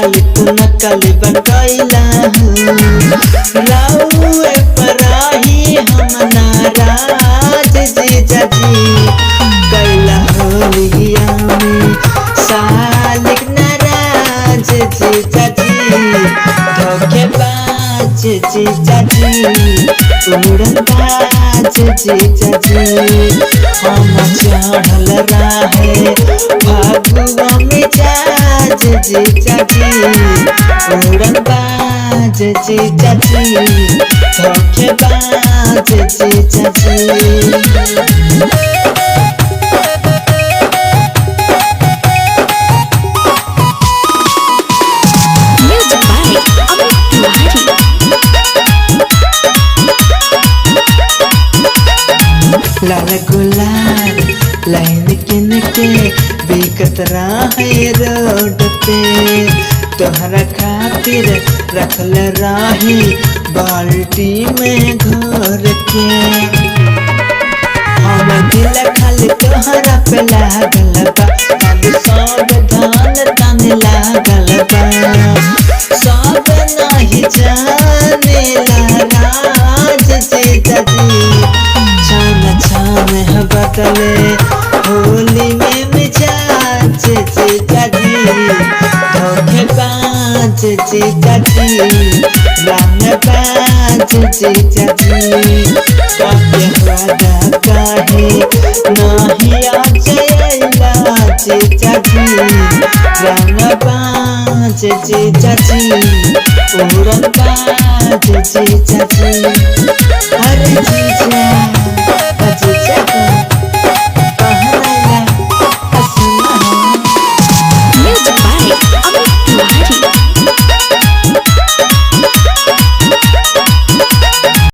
खाली तू नकल बनैला राउए पराही हम नाराज जीजा जी कैला होलिया में सालिक नाराज जीजा जी धोखेबाज जीजा जी उड़न बाज जीजा जी हम चढ़ल राहे फागुआ मिजाज जीजा जी उड़न बाज जीजा जी धोखेबाज जीजा जी। लाल गुलाल लाइन किन के बिकत रहे रोड पे तोहरा खातिर रखल रही बाल्टी में घोर के हम दिल खाली तोहरा पे लागल बा अब सब धान ताने लागल बा सब नहीं जाने राज जीजा जी छान छान बदले होली में मिजाज जीजा जी धोखेबाज जीजा जी रंगबाज जीजा जी काहे वादा काहे नहीं आ जाएला जीजा जी रंगबाज जीजा जी